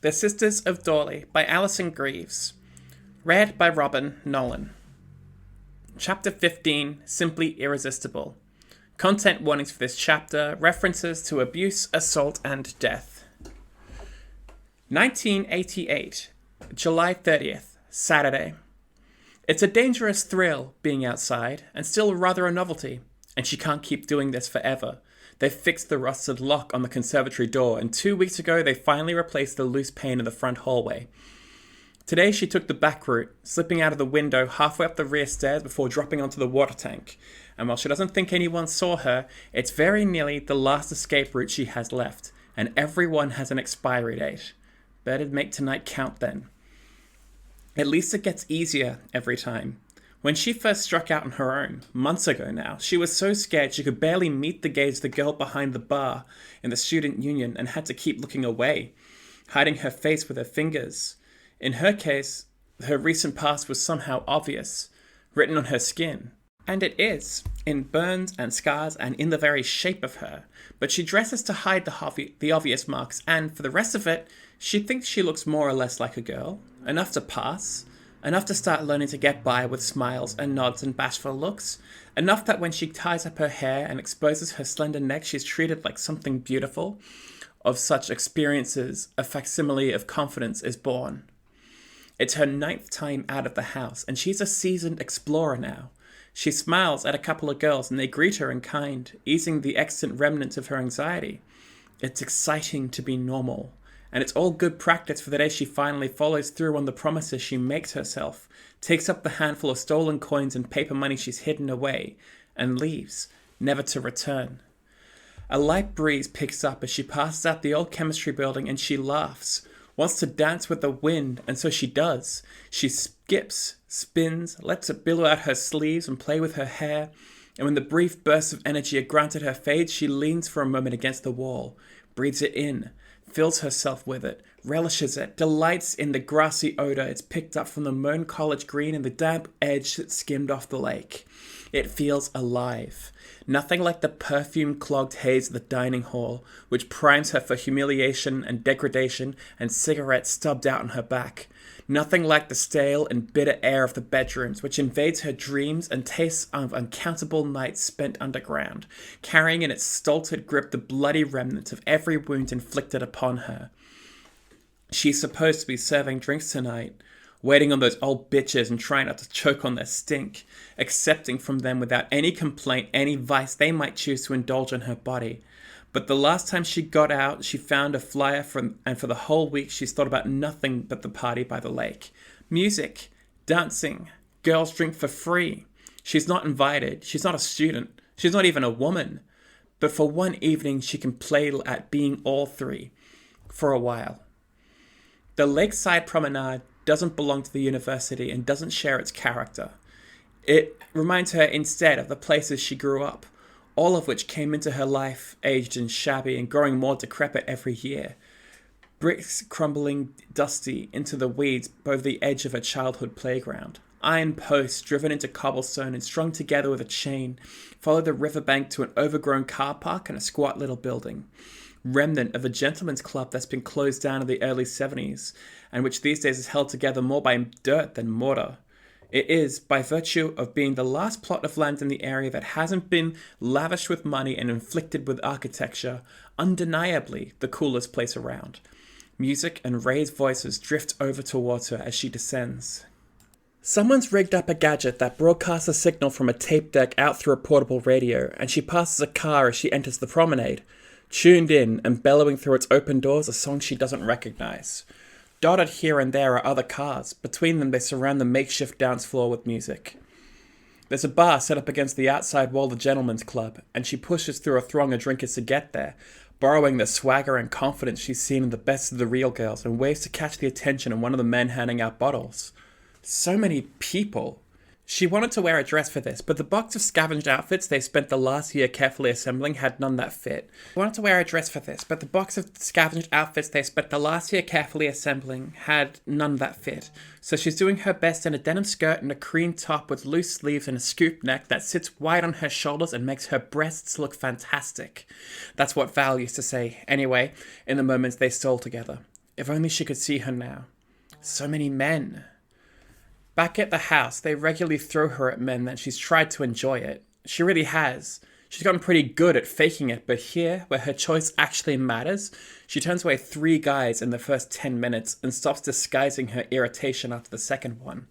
The Sisters of Dorley by Alyson Greaves. Read by Robin Nolan. Chapter 15, Simply Irresistible. Content warnings for this chapter, references to abuse, assault, and death. 1988, July 30th, Saturday. It's a dangerous thrill being outside, and still rather a novelty, and she can't keep doing this forever. They fixed the rusted lock on the conservatory door, and 2 weeks ago they finally replaced the loose pane in the front hallway. Today she took the back route, slipping out of the window halfway up the rear stairs before dropping onto the water tank. And while she doesn't think anyone saw her, it's very nearly the last escape route she has left, and everyone has an expiry date. Better make tonight count then. At least it gets easier every time. When she first struck out on her own, months ago now, she was so scared she could barely meet the gaze of the girl behind the bar in the student union and had to keep looking away, hiding her face with her fingers. In her case, her recent past was somehow obvious, written on her skin. And it is, in burns and scars and in the very shape of her. But she dresses to hide the obvious marks, and for the rest of it, she thinks she looks more or less like a girl, enough to pass. Enough to start learning to get by with smiles and nods and bashful looks. Enough that when she ties up her hair and exposes her slender neck, she's treated like something beautiful. Of such experiences, a facsimile of confidence is born. It's her 9th time out of the house, and she's a seasoned explorer now. She smiles at a couple of girls, and they greet her in kind, easing the extant remnants of her anxiety. It's exciting to be normal. And it's all good practice for the day she finally follows through on the promises she makes herself, takes up the handful of stolen coins and paper money she's hidden away, and leaves, never to return. A light breeze picks up as she passes out the old chemistry building, and she laughs, wants to dance with the wind, and so she does. She skips, spins, lets it billow out her sleeves and play with her hair, and when the brief bursts of energy are granted her fade, she leans for a moment against the wall, breathes it in, fills herself with it, relishes it, delights in the grassy odor it's picked up from the mown college green and the damp edge that skimmed off the lake. It feels alive. Nothing like the perfume-clogged haze of the dining hall, which primes her for humiliation and degradation and cigarettes stubbed out on her back. Nothing like the stale and bitter air of the bedrooms, which invades her dreams and tastes of uncountable nights spent underground, carrying in its stolid grip the bloody remnants of every wound inflicted upon her. She's supposed to be serving drinks tonight, waiting on those old bitches and trying not to choke on their stink, accepting from them without any complaint any vice they might choose to indulge in her body. But the last time she got out, she found a flyer and for the whole week she's thought about nothing but the party by the lake. Music, dancing, girls drink for free. She's not invited, she's not a student, she's not even a woman. But for one evening she can play at being all three, for a while. The lakeside promenade doesn't belong to the university and doesn't share its character. It reminds her instead of the places she grew up, all of which came into her life aged and shabby and growing more decrepit every year. Bricks crumbling dusty into the weeds over the edge of a childhood playground. Iron posts driven into cobblestone and strung together with a chain follow the riverbank to an overgrown car park and a squat little building. Remnant of a gentleman's club that's been closed down in the early 70s and which these days is held together more by dirt than mortar. It is, by virtue of being the last plot of land in the area that hasn't been lavished with money and inflicted with architecture, undeniably the coolest place around. Music and raised voices drift over towards her as she descends. Someone's rigged up a gadget that broadcasts a signal from a tape deck out through a portable radio, and she passes a car as she enters the promenade, tuned in and bellowing through its open doors a song she doesn't recognize. Dotted here and there are other cars. Between them they surround the makeshift dance floor with music. There's a bar set up against the outside wall of the gentleman's club, and she pushes through a throng of drinkers to get there, borrowing the swagger and confidence she's seen in the best of the real girls, and waves to catch the attention of one of the men handing out bottles. So many people. She wanted to wear a dress for this, but the box of scavenged outfits they spent the last year carefully assembling had none that fit. She wanted to wear a dress for this, but the box of scavenged outfits they spent the last year carefully assembling had none that fit. So she's doing her best in a denim skirt and a cream top with loose sleeves and a scoop neck that sits wide on her shoulders and makes her breasts look fantastic. That's what Val used to say, anyway, in the moments they stole together. If only she could see her now. So many men. Back at the house, they regularly throw her at men that she's tried to enjoy it. She really has. She's gotten pretty good at faking it, but here, where her choice actually matters, she turns away 3 guys in the first 10 minutes and stops disguising her irritation after the second one.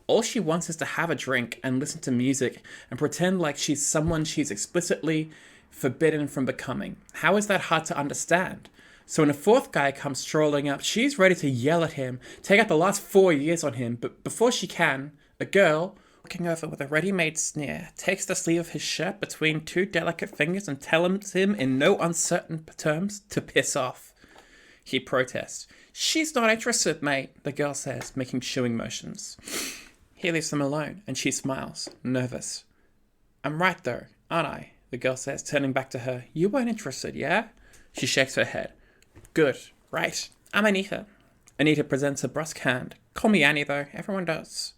All she wants is to have a drink and listen to music and pretend like she's someone she's explicitly forbidden from becoming. How is that hard to understand? So when a 4th guy comes strolling up, she's ready to yell at him, take out the last 4 years on him, but before she can, a girl, looking over with a ready-made sneer, takes the sleeve of his shirt between 2 delicate fingers and tells him in no uncertain terms to piss off. He protests. She's not interested, mate, the girl says, making shooing motions. He leaves them alone, and she smiles, nervous. I'm right, though, aren't I? The girl says, turning back to her. You weren't interested, yeah? She shakes her head. Good, right. I'm Anita. Anita presents a brusque hand. Call me Annie, though. Everyone does.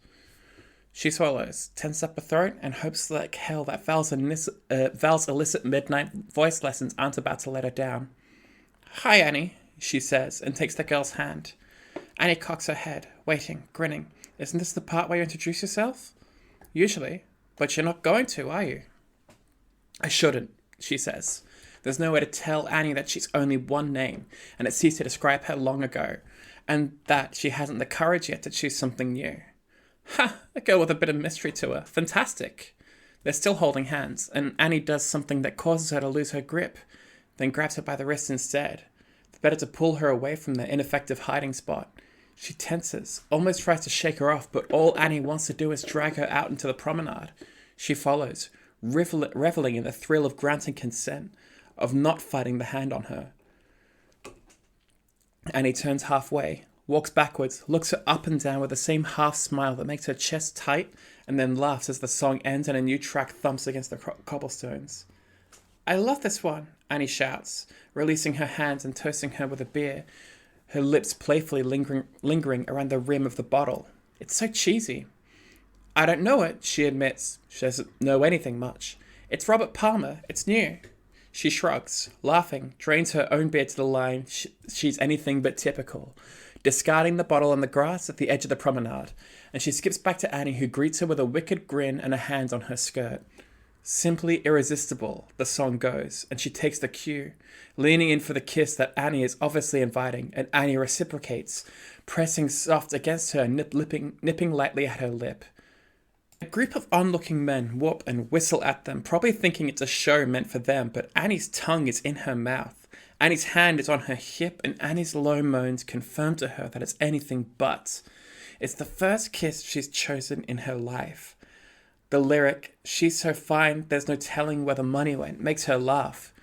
She swallows, tenses up her throat, and hopes like hell that Val's illicit midnight voice lessons aren't about to let her down. Hi, Annie, she says, and takes the girl's hand. Annie cocks her head, waiting, grinning. Isn't this the part where you introduce yourself? Usually, but you're not going to, are you? I shouldn't, she says. There's no way to tell Annie that she's only one name, and it ceased to describe her long ago, and that she hasn't the courage yet to choose something new. Ha! A girl with a bit of mystery to her. Fantastic. They're still holding hands, and Annie does something that causes her to lose her grip, then grabs her by the wrist instead. It's better to pull her away from the ineffective hiding spot. She tenses, almost tries to shake her off, but all Annie wants to do is drag her out into the promenade. She follows, reveling in the thrill of granting consent, of not fighting the hand on her. Annie turns halfway, walks backwards, looks her up and down with the same half smile that makes her chest tight, and then laughs as the song ends and a new track thumps against the cobblestones. I love this one, Annie shouts, releasing her hands and toasting her with a beer, her lips playfully lingering around the rim of the bottle. It's so cheesy. I don't know it, she admits. She doesn't know anything much. It's Robert Palmer. It's new. She shrugs, laughing, drains her own beer to the line she's anything but typical, discarding the bottle on the grass at the edge of the promenade, and she skips back to Annie, who greets her with a wicked grin and a hand on her skirt. Simply Irresistible, the song goes, and she takes the cue, leaning in for the kiss that Annie is obviously inviting, and Annie reciprocates, pressing soft against her, nipping lightly at her lip. A group of onlooking men whoop and whistle at them, probably thinking it's a show meant for them, but Annie's tongue is in her mouth. Annie's hand is on her hip, and Annie's low moans confirm to her that it's anything but. It's the first kiss she's chosen in her life. The lyric, she's so fine, there's no telling where the money went, makes her laugh.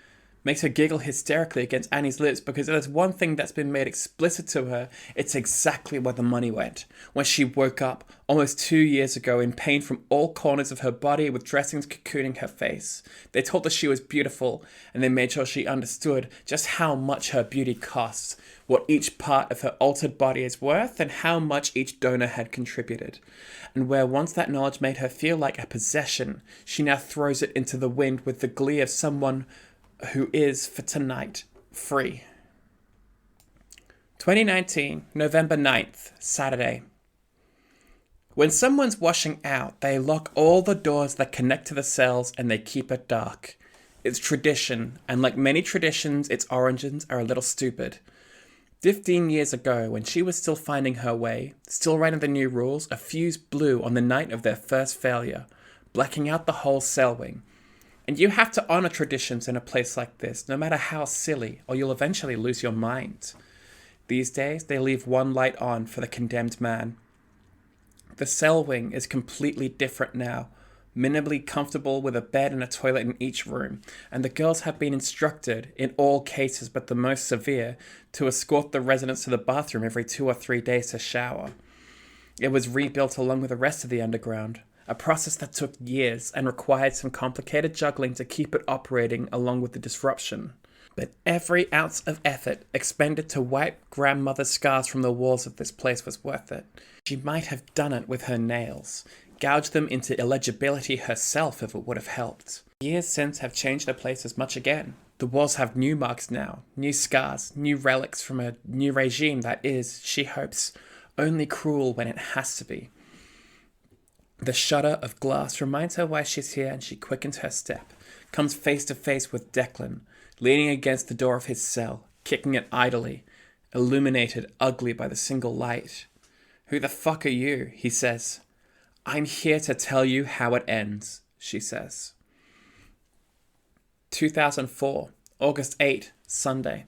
Makes her giggle hysterically against Annie's lips, because if there's one thing that's been made explicit to her, it's exactly where the money went. When she woke up, almost 2 years ago, in pain from all corners of her body, with dressings cocooning her face. They told her she was beautiful, and they made sure she understood just how much her beauty costs, what each part of her altered body is worth, and how much each donor had contributed. And where once that knowledge made her feel like a possession, she now throws it into the wind with the glee of someone who is, for tonight, free. 2019, November 9th, Saturday. When someone's washing out, they lock all the doors that connect to the cells and they keep it dark. It's tradition, and like many traditions, its origins are a little stupid. 15 years ago, when she was still finding her way, still writing the new rules, a fuse blew on the night of their first failure, blacking out the whole cell wing. And you have to honor traditions in a place like this, no matter how silly, or you'll eventually lose your mind. These days, they leave one light on for the condemned man. The cell wing is completely different now, minimally comfortable with a bed and a toilet in each room, and the girls have been instructed, in all cases but the most severe, to escort the residents to the bathroom every 2 or 3 days to shower. It was rebuilt along with the rest of the underground, a process that took years and required some complicated juggling to keep it operating along with the disruption. But every ounce of effort expended to wipe grandmother's scars from the walls of this place was worth it. She might have done it with her nails, gouged them into illegibility herself if it would have helped. Years since have changed the place as much again. The walls have new marks now, new scars, new relics from a new regime that is, she hopes, only cruel when it has to be. The shudder of glass reminds her why she's here, and she quickens her step, comes face to face with Declan, leaning against the door of his cell, kicking it idly, illuminated ugly by the single light. "Who the fuck are you?" he says. "I'm here to tell you how it ends," she says. 2004, August 8, Sunday.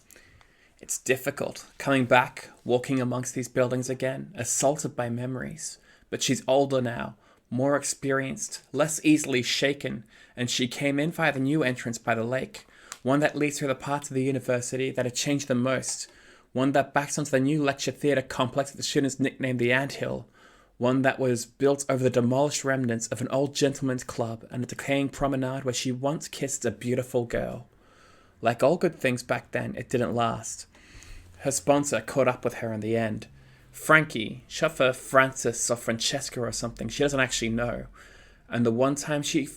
It's difficult, coming back, walking amongst these buildings again, assaulted by memories. But she's older now, more experienced, less easily shaken, and she came in via the new entrance by the lake, one that leads through the parts of the university that had changed the most, one that backs onto the new lecture theatre complex that the students nicknamed the Anthill, one that was built over the demolished remnants of an old gentleman's club and a decaying promenade where she once kissed a beautiful girl. Like all good things back then, it didn't last. Her sponsor caught up with her in the end. Frankie, short for Francis or Francesca or something, she doesn't actually know. And the one time she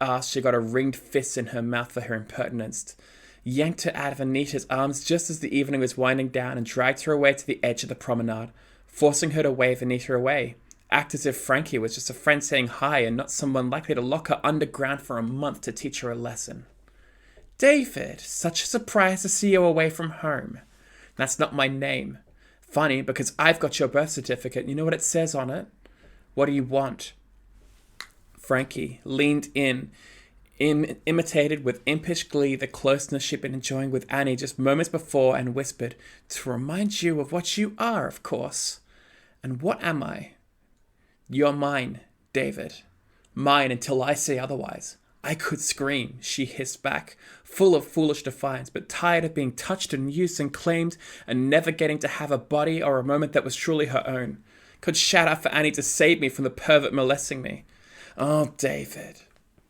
asked, she got a ringed fist in her mouth for her impertinence. Yanked her out of Anita's arms just as the evening was winding down and dragged her away to the edge of the promenade, forcing her to wave Anita away. Act as if Frankie was just a friend saying hi and not someone likely to lock her underground for a month to teach her a lesson. "David, such a surprise to see you away from home." "That's not my name." "Funny, because I've got your birth certificate. You know what it says on it?" "What do you want?" Frankie leaned in, imitated with impish glee the closeness she'd been enjoying with Annie just moments before, and whispered, "To remind you of what you are, of course." "And what am I?" "You're mine, David. Mine until I say otherwise." I could scream, she hissed back, full of foolish defiance, but tired of being touched and used and claimed and never getting to have a body or a moment that was truly her own. Could shout out for Annie to save me from the pervert molesting me. "Oh, David,"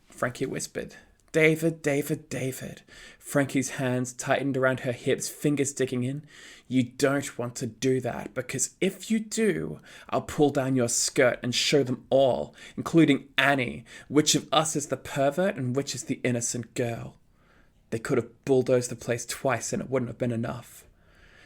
Frankie whispered. "David, David, David." Frankie's hands tightened around her hips, fingers digging in. "You don't want to do that, because if you do, I'll pull down your skirt and show them all, including Annie, which of us is the pervert and which is the innocent girl." They could have bulldozed the place twice and it wouldn't have been enough.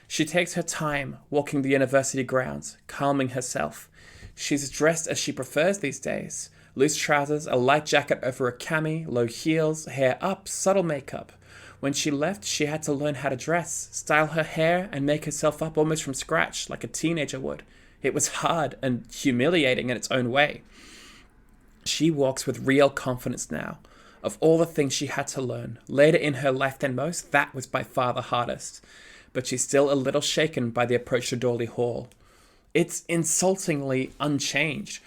She takes her time walking the university grounds, calming herself. She's dressed as she prefers these days. Loose trousers, a light jacket over a cami, low heels, hair up, subtle makeup. When she left, she had to learn how to dress, style her hair, and make herself up almost from scratch, like a teenager would. It was hard and humiliating in its own way. She walks with real confidence now. Of all the things she had to learn, later in her life than most, that was by far the hardest. But she's still a little shaken by the approach to Dorley Hall. It's insultingly unchanged.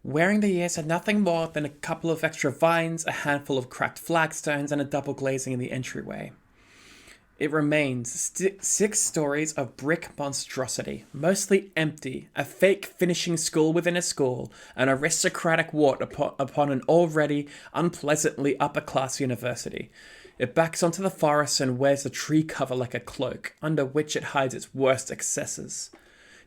Wearing the years had nothing more than a couple of extra vines, a handful of cracked flagstones, and a double glazing in the entryway. It remains 6 stories of brick monstrosity, mostly empty, a fake finishing school within a school, an aristocratic wart upon an already unpleasantly upper-class university. It backs onto the forest and wears the tree cover like a cloak, under which it hides its worst excesses.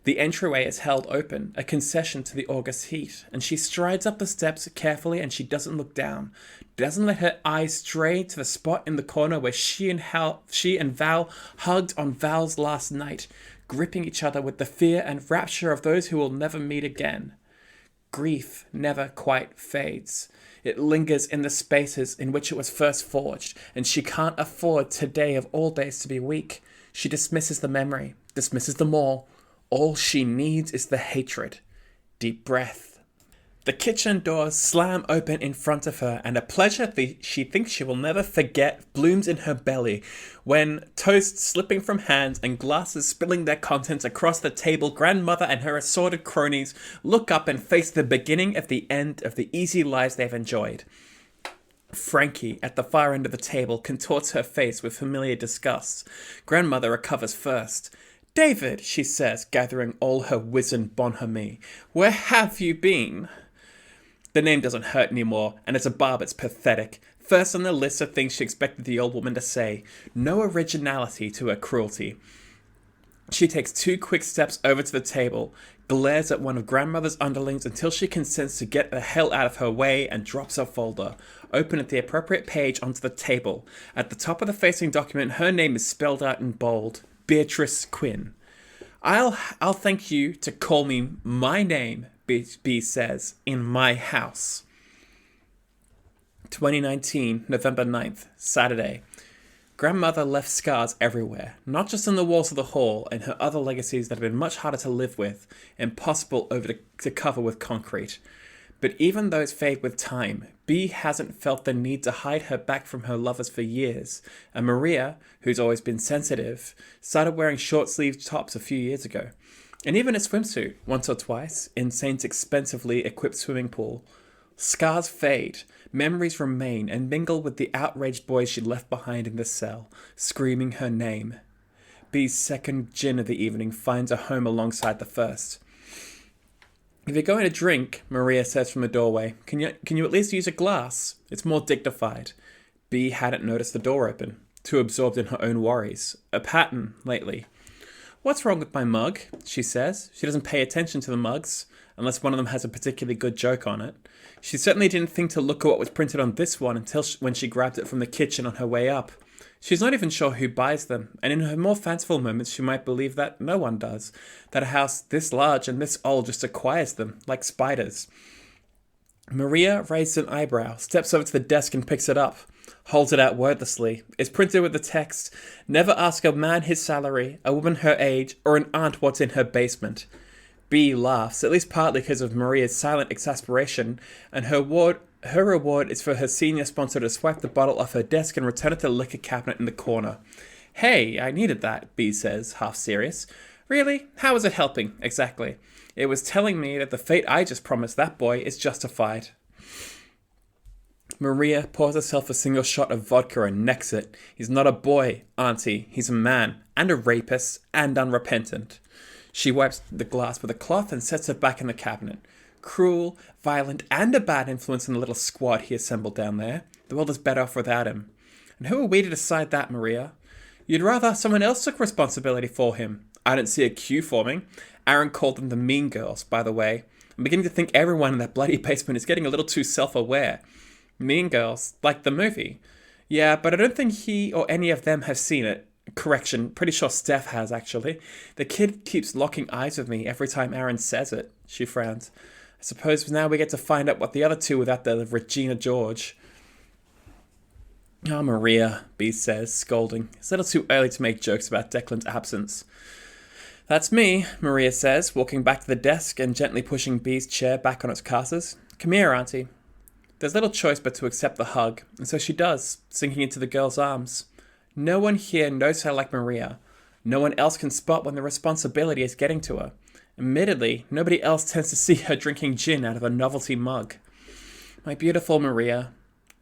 The entryway is held open, a concession to the August heat, and she strides up the steps carefully, and she doesn't look down, doesn't let her eyes stray to the spot in the corner where she and Val hugged on Val's last night, gripping each other with the fear and rapture of those who will never meet again. Grief never quite fades. It lingers in the spaces in which it was first forged, and she can't afford today of all days to be weak. She dismisses the memory, dismisses them all. All she needs is the hatred. Deep breath. The kitchen doors slam open in front of her, and a pleasure she thinks she will never forget blooms in her belly when, toast slipping from hands and glasses spilling their contents across the table, grandmother and her assorted cronies look up and face the beginning of the end of the easy lives they've enjoyed. Frankie, at the far end of the table, contorts her face with familiar disgust. Grandmother recovers first. "David," she says, gathering all her wizened bonhomie, "where have you been?" The name doesn't hurt anymore, and as a barb it's pathetic. First on the list of things she expected the old woman to say. No originality to her cruelty. She takes 2 quick steps over to the table, glares at one of grandmother's underlings until she consents to get the hell out of her way and drops her folder, open at the appropriate page onto the table. At the top of the facing document, her name is spelled out in bold, Beatrice Quinn. I'll thank you to call me my name, B says, in my house. 2019, November 9th, Saturday. Grandmother left scars everywhere, not just on the walls of the hall and her other legacies that have been much harder to live with, impossible to cover with concrete. But even those fade with time. B hasn't felt the need to hide her back from her lovers for years, and Maria, who's always been sensitive, started wearing short-sleeved tops a few years ago. And even a swimsuit, once or twice, in Saint's expensively equipped swimming pool. Scars fade, memories remain and mingle with the outraged boys she left behind in the cell, screaming her name. B's second gin of the evening finds a home alongside the first. If you're going to drink, Maria says from the doorway, can you at least use a glass? It's more dignified. B hadn't noticed the door open, too absorbed in her own worries. A pattern lately. What's wrong with my mug? She says. She doesn't pay attention to the mugs, unless one of them has a particularly good joke on it. She certainly didn't think to look at what was printed on this one until when she grabbed it from the kitchen on her way up. She's not even sure who buys them, and in her more fanciful moments she might believe that no one does, that a house this large and this old just acquires them, like spiders. Maria raises an eyebrow, steps over to the desk and picks it up, holds it out wordlessly. It's printed with the text, "Never ask a man his salary, a woman her age, or an aunt what's in her basement." B laughs, at least partly because of Maria's silent exasperation, and her reward is for her senior sponsor to swipe the bottle off her desk and return it to the liquor cabinet in the corner. "Hey, I needed that," B says, half serious. "Really? How is it helping, exactly? It was telling me that the fate I just promised that boy is justified." Maria pours herself a single shot of vodka and necks it. He's not a boy, auntie. He's a man, and a rapist, and unrepentant. She wipes the glass with a cloth and sets it back in the cabinet. Cruel, violent, and a bad influence in the little squad he assembled down there. The world is better off without him. And who are we to decide that, Maria? You'd rather someone else took responsibility for him. I don't see a queue forming. Aaron called them the mean girls, by the way. I'm beginning to think everyone in that bloody basement is getting a little too self-aware. Mean Girls, like the movie. Yeah, but I don't think he or any of them have seen it. Correction, pretty sure Steph has, actually. The kid keeps locking eyes with me every time Aaron says it. She frowned. I suppose now we get to find out what the other two without the Regina George. "Oh, Maria," B says, scolding. It's a little too early to make jokes about Declan's absence. "That's me," Maria says, walking back to the desk and gently pushing B's chair back on its casters. "Come here, auntie." There's little choice but to accept the hug, and so she does, sinking into the girl's arms. No one here knows her like Maria. No one else can spot when the responsibility is getting to her. Admittedly, nobody else tends to see her drinking gin out of a novelty mug. "My beautiful Maria,"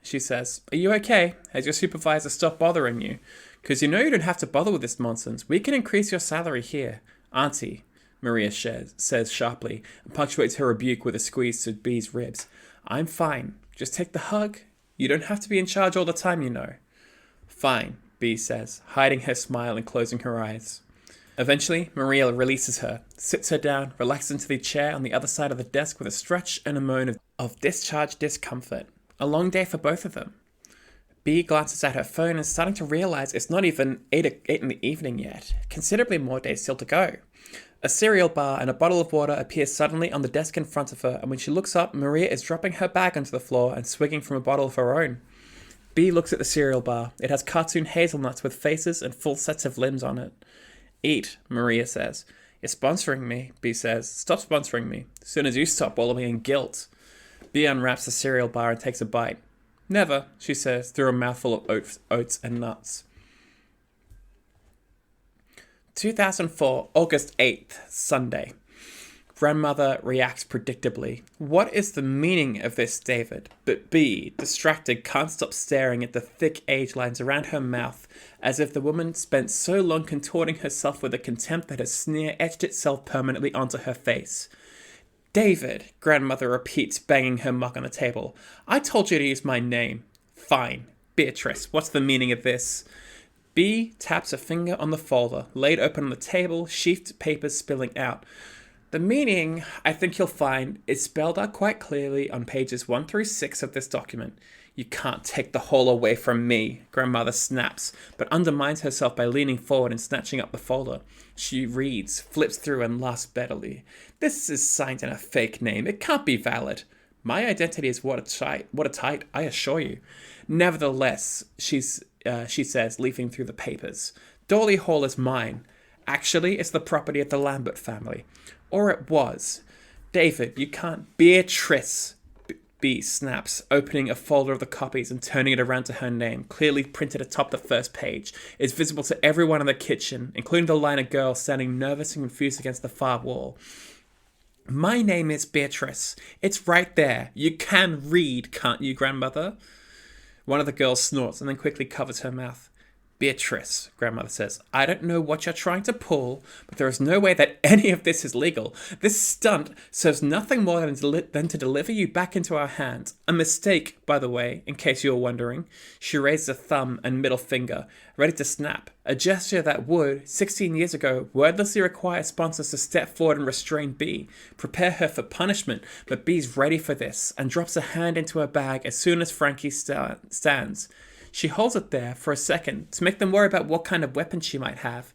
she says, "are you okay? Has your supervisor stopped bothering you? Because you know you don't have to bother with this nonsense. We can increase your salary here." "Auntie," Maria says sharply, and punctuates her rebuke with a squeeze to B's ribs. "I'm fine. Just take the hug. You don't have to be in charge all the time, you know." "Fine," B says, hiding her smile and closing her eyes. Eventually, Maria releases her, sits her down, relaxes into the chair on the other side of the desk with a stretch and a moan of discharged discomfort. A long day for both of them. B glances at her phone and is starting to realize it's not even 8 in the evening yet. Considerably more days still to go. A cereal bar and a bottle of water appear suddenly on the desk in front of her, and when she looks up, Maria is dropping her bag onto the floor and swigging from a bottle of her own. B looks at the cereal bar. It has cartoon hazelnuts with faces and full sets of limbs on it. "Eat," Maria says. "You're sponsoring me," B says. "Stop sponsoring me. As soon as you stop wallowing in guilt." B unwraps the cereal bar and takes a bite. "Never," she says, through a mouthful of oats and nuts. 2004, August 8th, Sunday. Grandmother reacts predictably. What is the meaning of this, David? But B, distracted, can't stop staring at the thick age lines around her mouth, as if the woman spent so long contorting herself with a contempt that a sneer etched itself permanently onto her face. "David," Grandmother repeats, banging her mug on the table. "I told you to use my name." "Fine. Beatrice, what's the meaning of this?" B taps a finger on the folder, laid open on the table, sheafed papers spilling out. The meaning, I think you'll find, is spelled out quite clearly on pages 1 through 6 of this document. You can't take the whole away from me, Grandmother snaps, but undermines herself by leaning forward and snatching up the folder. She reads, flips through, and laughs bitterly. This is signed in a fake name. It can't be valid. My identity is watertight, I assure you. Nevertheless, she says, leafing through the papers, Dorley Hall is mine. Actually, it's the property of the Lambert family. Or it was. David, you can't... Beatrice, B snaps, opening a folder of the copies and turning it around to her name, clearly printed atop the first page. It's visible to everyone in the kitchen, including the line of girls standing nervous and confused against the far wall. My name is Beatrice. It's right there. You can read, can't you, Grandmother? One of the girls snorts and then quickly covers her mouth. Beatrice, Grandmother says, I don't know what you're trying to pull, but there is no way that any of this is legal. This stunt serves nothing more than to deliver you back into our hands. A mistake, by the way, in case you're wondering. She raises a thumb and middle finger, ready to snap. A gesture that would, 16 years ago, wordlessly require sponsors to step forward and restrain B, prepare her for punishment, but B's ready for this, and drops a hand into her bag as soon as Frankie stands. She holds it there for a second to make them worry about what kind of weapon she might have.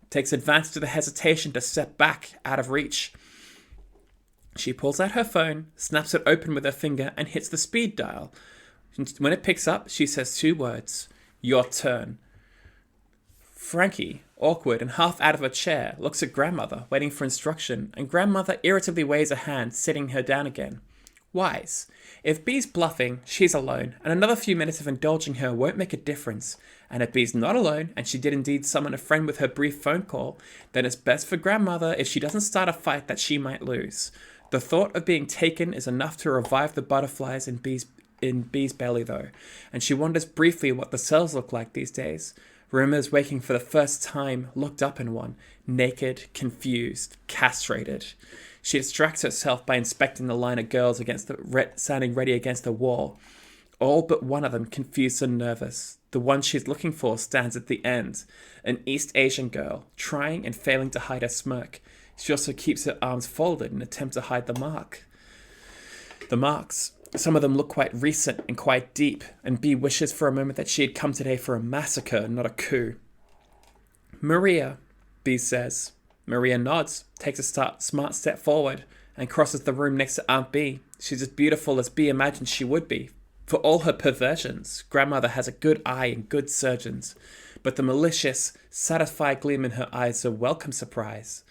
Takes advantage of the hesitation to step back out of reach. She pulls out her phone, snaps it open with her finger, and hits the speed dial. When it picks up, she says 2 words. Your turn. Frankie, awkward and half out of her chair, looks at Grandmother, waiting for instruction, and Grandmother irritably waves a hand, sitting her down again. Wise. If B's bluffing, she's alone, and another few minutes of indulging her won't make a difference. And if B's not alone, and she did indeed summon a friend with her brief phone call, then it's best for Grandmother if she doesn't start a fight that she might lose. The thought of being taken is enough to revive the butterflies in B's belly, though, and she wonders briefly what the cells look like these days. Rumors waking for the first time looked up in one, naked, confused, castrated. She distracts herself by inspecting the line of girls standing ready against the wall. All but one of them confused and nervous. The one she's looking for stands at the end, an East Asian girl, trying and failing to hide her smirk. She also keeps her arms folded in an attempt to hide the marks. Some of them look quite recent and quite deep, and B wishes for a moment that she had come today for a massacre, not a coup. Maria, B says. Maria nods, takes a smart step forward, and crosses the room next to Aunt B. She's as beautiful as B imagined she would be. For all her perversions, Grandmother has a good eye and good surgeons, but the malicious, satisfied gleam in her eyes is a welcome surprise.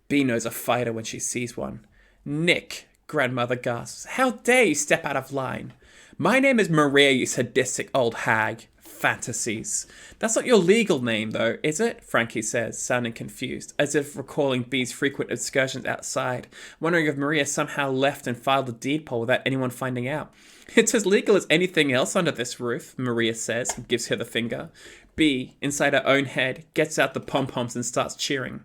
B knows a fighter when she sees one. Nick, Grandmother gasps, how dare you step out of line? My name is Maria, you sadistic old hag. Fantasies. That's not your legal name, though, is it? Frankie says, sounding confused, as if recalling B's frequent excursions outside, wondering if Maria somehow left and filed a deed poll without anyone finding out. It's as legal as anything else under this roof, Maria says, and gives her the finger. B, inside her own head, gets out the pom-poms and starts cheering.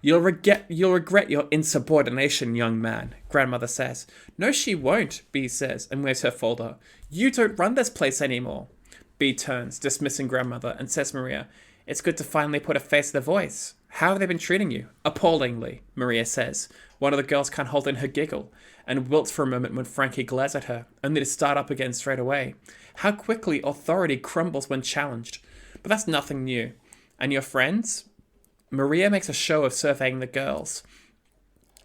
You'll regret your insubordination, young man, Grandmother says. No, she won't, B says, and waves her folder. You don't run this place anymore. B turns, dismissing Grandmother, and says Maria, it's good to finally put a face to the voice. How have they been treating you? Appallingly, Maria says. One of the girls can't hold in her giggle, and wilts for a moment when Frankie glares at her, only to start up again straight away. How quickly authority crumbles when challenged. But that's nothing new. And your friends? Maria makes a show of surveying the girls.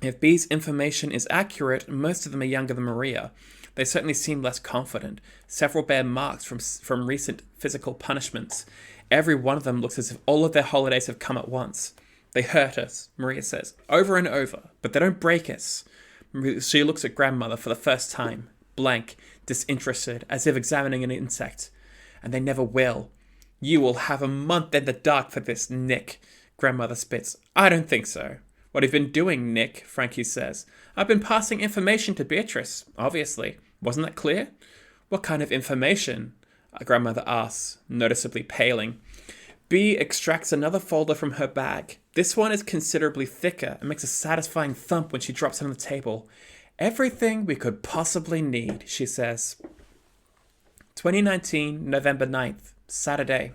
If B's information is accurate, most of them are younger than Maria. They certainly seem less confident. Several bear marks from recent physical punishments. Every one of them looks as if all of their holidays have come at once. They hurt us, Maria says, over and over, but they don't break us. She looks at Grandmother for the first time, blank, disinterested, as if examining an insect. And they never will. You will have a month in the dark for this, Nick, Grandmother spits. I don't think so. What have you been doing, Nick? Frankie says. I've been passing information to Beatrice, obviously. Wasn't that clear? What kind of information? Grandmother asks, noticeably paling. B extracts another folder from her bag. This one is considerably thicker and makes a satisfying thump when she drops it on the table. Everything we could possibly need, she says. 2019, November 9th, Saturday.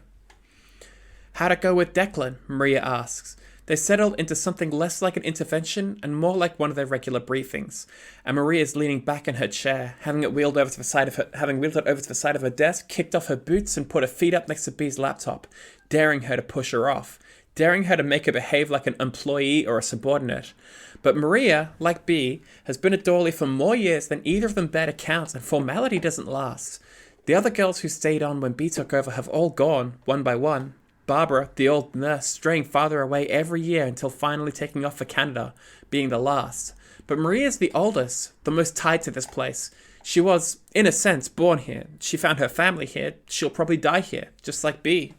How'd it go with Declan? Maria asks. They settled into something less like an intervention and more like one of their regular briefings. And Maria's leaning back in her chair, having wheeled it over to the side of her desk, kicked off her boots and put her feet up next to Bee's laptop, daring her to push her off, daring her to make her behave like an employee or a subordinate. But Maria, like Bee, has been at Dorley for more years than either of them bear to count, and formality doesn't last. The other girls who stayed on when Bee took over have all gone, one by one. Barbara, the old nurse, straying farther away every year until finally taking off for Canada, being the last. But Maria's the oldest, the most tied to this place. She was, in a sense, born here. She found her family here. She'll probably die here, just like Bee.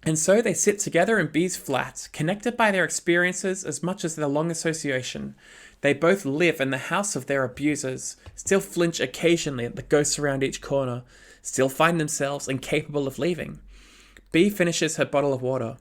And so they sit together in Bee's flat, connected by their experiences as much as their long association. They both live in the house of their abusers, still flinch occasionally at the ghosts around each corner, still find themselves incapable of leaving. Bee finishes her bottle of water.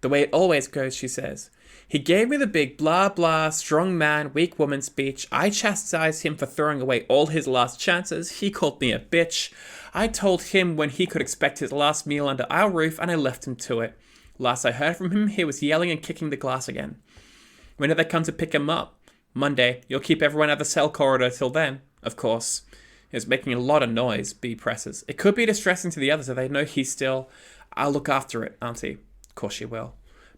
The way it always goes, she says. He gave me the big blah blah, strong man, weak woman speech. I chastised him for throwing away all his last chances. He called me a bitch. I told him when he could expect his last meal under our roof, and I left him to it. Last I heard from him, he was yelling and kicking the glass again. When did they come to pick him up? Monday. You'll keep everyone out of the cell corridor till then, of course. He was making a lot of noise, Bee presses. It could be distressing to the others if they know he's still... I'll look after it, Auntie. Of course she will.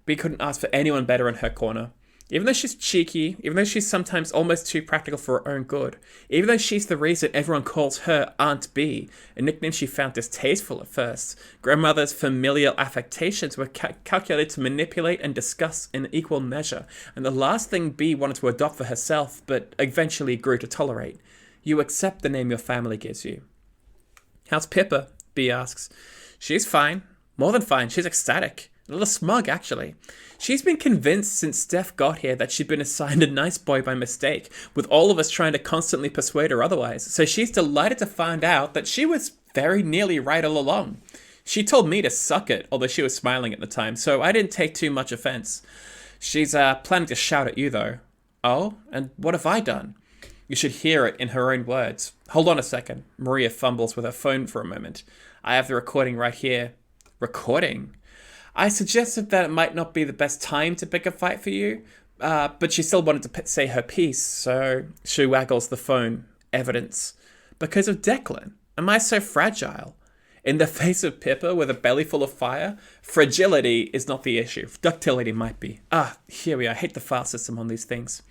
Bee couldn't ask for anyone better in her corner. Even though she's cheeky, even though she's sometimes almost too practical for her own good, even though she's the reason everyone calls her Aunt Bee, a nickname she found distasteful at first, grandmother's familial affectations were calculated to manipulate and discuss in equal measure, and the last thing Bee wanted to adopt for herself, but eventually grew to tolerate. You accept the name your family gives you. How's Pippa? Bee asks. She's fine. More than fine. She's ecstatic. A little smug, actually. She's been convinced since Steph got here that she'd been assigned a nice boy by mistake, with all of us trying to constantly persuade her otherwise. So she's delighted to find out that she was very nearly right all along. She told me to suck it, although she was smiling at the time, so I didn't take too much offense. She's planning to shout at you, though. Oh? And what have I done? You should hear it in her own words. Hold on a second. Maria fumbles with her phone for a moment. I have the recording right here. Recording? I suggested that it might not be the best time to pick a fight for you, but she still wanted to say her piece, so she waggles the phone. Evidence. Because of Declan. Am I so fragile? In the face of Pippa with a belly full of fire, fragility is not the issue. Ductility might be. Here we are. I hate the file system on these things.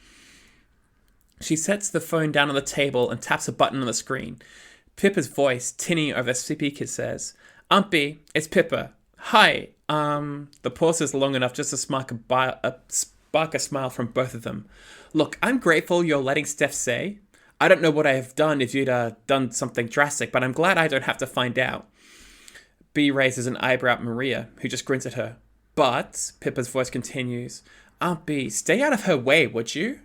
She sets the phone down on the table and taps a button on the screen. Pippa's voice, tinny over the speaker, says, Aunt Bee, it's Pippa. Hi. The pause is long enough just to spark a smile from both of them. Look, I'm grateful you're letting Steph say. I don't know what I have done if you'd done something drastic, but I'm glad I don't have to find out. Bee raises an eyebrow at Maria, who just grins at her. But, Pippa's voice continues, Aunt Bee, stay out of her way, would you?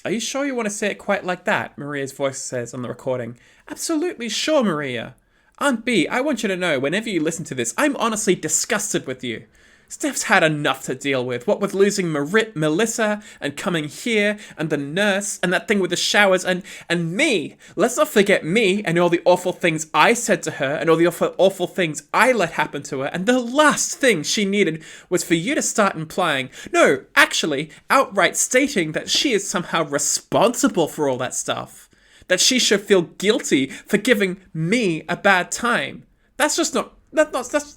Are you sure you want to say it quite like that? Maria's voice says on the recording. Absolutely sure, Maria. Aunt Bee, I want you to know, whenever you listen to this, I'm honestly disgusted with you. Steph's had enough to deal with, what with losing Melissa and coming here and the nurse and that thing with the showers and me. Let's not forget me and all the awful things I said to her and all the awful things I let happen to her. And the last thing she needed was for you to start implying, no, actually, outright stating that she is somehow responsible for all that stuff. That she should feel guilty for giving me a bad time. That's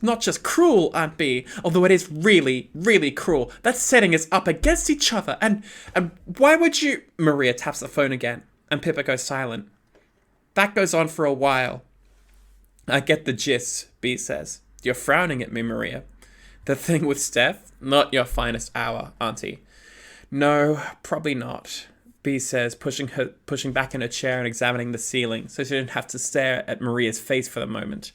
not just cruel, Aunt Bee, although it is really, really cruel. That's setting us up against each other. And why would you... Maria taps the phone again, and Pippa goes silent. That goes on for a while. I get the gist, Bee says. You're frowning at me, Maria. The thing with Steph? Not your finest hour, Auntie. No, probably not. Bee says, pushing back in her chair and examining the ceiling so she didn't have to stare at Maria's face for the moment.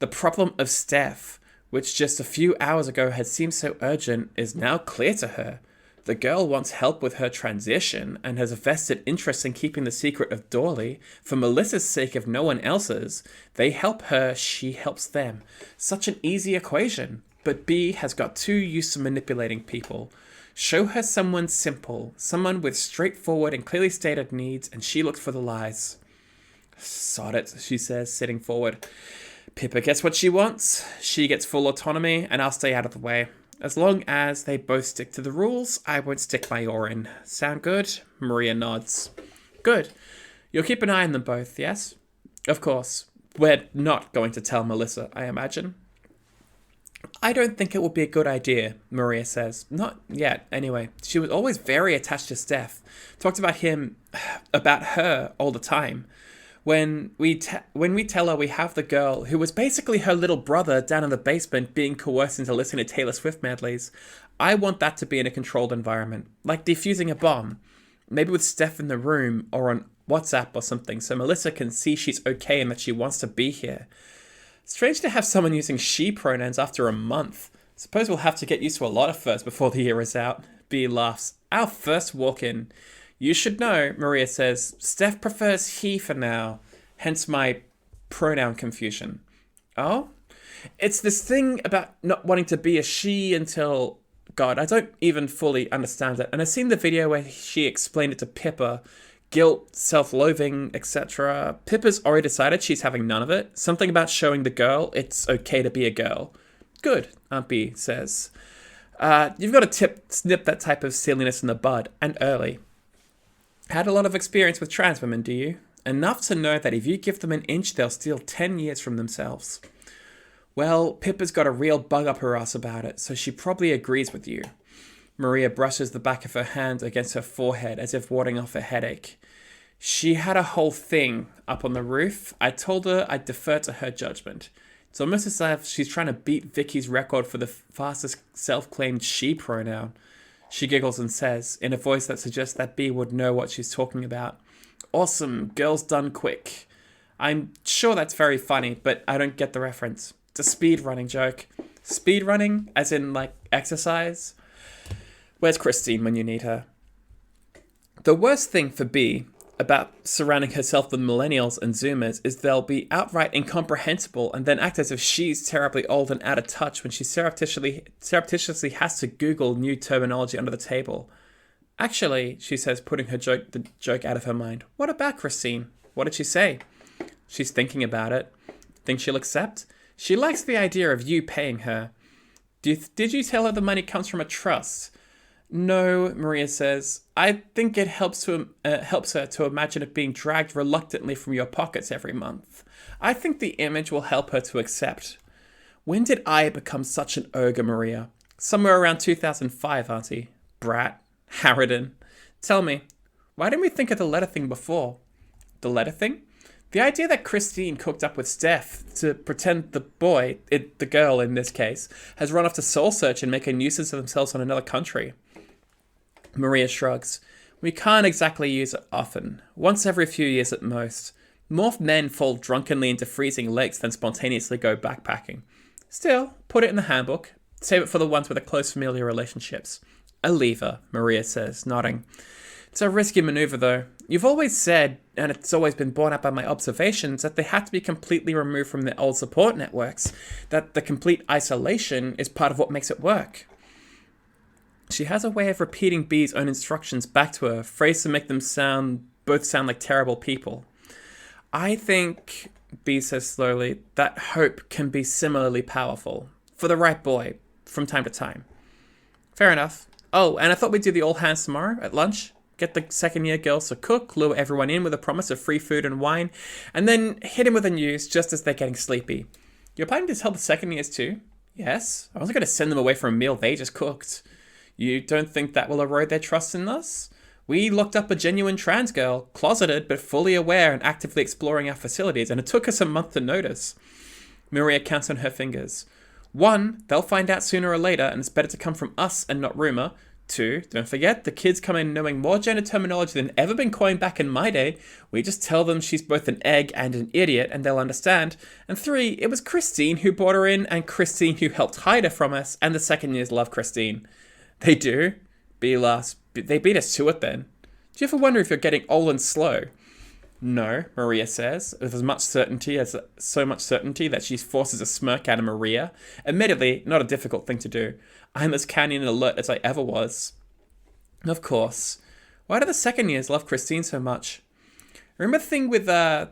The problem of Steph, which just a few hours ago had seemed so urgent, is now clear to her. The girl wants help with her transition and has a vested interest in keeping the secret of Dorley. For Melissa's sake, if no one else's, they help her, she helps them. Such an easy equation. But Bee has got too used to manipulating people. Show her someone simple, someone with straightforward and clearly stated needs, and she looks for the lies. Sod it, she says, sitting forward. Pippa gets what she wants, she gets full autonomy, and I'll stay out of the way. As long as they both stick to the rules, I won't stick my oar in. Sound good? Maria nods. Good. You'll keep an eye on them both, yes? Of course. We're not going to tell Melissa, I imagine. I don't think it would be a good idea, Maria says. Not yet, anyway. She was always very attached to Steph. Talked about her all the time. When we tell her we have the girl who was basically her little brother down in the basement being coerced into listening to Taylor Swift medleys, I want that to be in a controlled environment, like defusing a bomb. Maybe with Steph in the room or on WhatsApp or something, so Melissa can see she's okay and that she wants to be here. Strange to have someone using she pronouns after a month. Suppose we'll have to get used to a lot of firsts before the year is out. B laughs. Our first walk-in. You should know, Maria says, Steph prefers he for now, hence my pronoun confusion. Oh? It's this thing about not wanting to be a she until... God, I don't even fully understand it. And I've seen the video where she explained it to Pippa. Guilt, self-loathing, etc. Pippa's already decided she's having none of it. Something about showing the girl it's okay to be a girl. Good, Aunt B says. You've got to snip that type of silliness in the bud, and early. Had a lot of experience with trans women, do you? Enough to know that if you give them an inch, they'll steal 10 years from themselves. Well, Pippa's got a real bug up her ass about it, so she probably agrees with you. Maria brushes the back of her hand against her forehead as if warding off a headache. She had a whole thing up on the roof. I told her I'd defer to her judgment. It's almost as if she's trying to beat Vicky's record for the fastest self-claimed she pronoun. She giggles and says, in a voice that suggests that B would know what she's talking about, Awesome, girls done quick. I'm sure that's very funny, but I don't get the reference. It's a speed running joke. Speed running, as in like exercise? Where's Christine when you need her? The worst thing for B about surrounding herself with millennials and Zoomers is they'll be outright incomprehensible and then act as if she's terribly old and out of touch when she surreptitiously has to Google new terminology under the table. Actually, she says, putting the joke out of her mind. What about Christine? What did she say? She's thinking about it. Think she'll accept? She likes the idea of you paying her. Did you tell her the money comes from a trust? No, Maria says. I think it helps her to imagine it being dragged reluctantly from your pockets every month. I think the image will help her to accept. When did I become such an ogre, Maria? Somewhere around 2005, Auntie. Brat. Harridan. Tell me, why didn't we think of the letter thing before? The letter thing? The idea that Christine cooked up with Steph to pretend the girl in this case, has run off to soul search and make a nuisance of themselves on another country. Maria shrugs. We can't exactly use it often. Once every few years at most. More men fall drunkenly into freezing lakes than spontaneously go backpacking. Still, put it in the handbook. Save it for the ones with the close familiar relationships. A lever, Maria says, nodding. It's a risky maneuver, though. You've always said, and it's always been borne out by my observations, that they have to be completely removed from their old support networks, that the complete isolation is part of what makes it work. She has a way of repeating B's own instructions back to her, phrased to make them both sound like terrible people. I think, B says slowly, that hope can be similarly powerful. For the right boy, from time to time. Fair enough. Oh, and I thought we'd do the all hands tomorrow at lunch. Get the second year girls to cook, lure everyone in with a promise of free food and wine, and then hit him with the news just as they're getting sleepy. You're planning to tell the second years too? Yes. I wasn't going to send them away for a meal they just cooked. You don't think that will erode their trust in us? We locked up a genuine trans girl, closeted but fully aware and actively exploring our facilities, and it took us a month to notice. Maria counts on her fingers. 1, they'll find out sooner or later, and it's better to come from us and not rumor. 2, don't forget, the kids come in knowing more gender terminology than ever been coined back in my day. We just tell them she's both an egg and an idiot, and they'll understand. And 3, it was Christine who brought her in, and Christine who helped hide her from us, and the second years love Christine. They do? B laughs. They beat us to it then. Do you ever wonder if you're getting old and slow? No, Maria says, with so much certainty that she forces a smirk out of Maria. Admittedly, not a difficult thing to do. I'm as canny and alert as I ever was. Of course. Why do the second years love Christine so much? Remember the thing with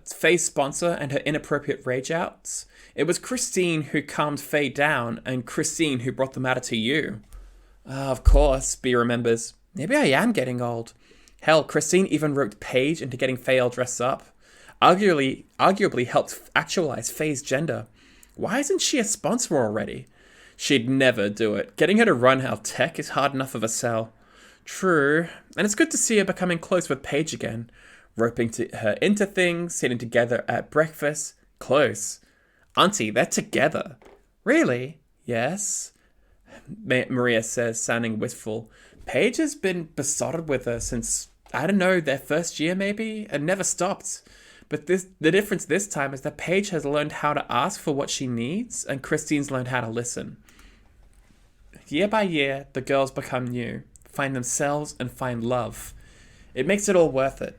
Faye's sponsor and her inappropriate rage outs? It was Christine who calmed Faye down and Christine who brought the matter to you. Of course, B remembers. Maybe I am getting old. Hell, Christine even roped Paige into getting Faye all dressed up. Arguably helped actualize Faye's gender. Why isn't she a sponsor already? She'd never do it. Getting her to run our tech is hard enough of a sell. True. And it's good to see her becoming close with Paige again. Roping her into things, sitting together at breakfast. Close. Auntie, they're together. Really? Yes. Maria says, sounding wistful. Paige has been besotted with her since, I don't know, their first year maybe, and never stopped. But the difference this time is that Paige has learned how to ask for what she needs, and Christine's learned how to listen. Year by year, the girls become new, find themselves, and find love. It makes it all worth it.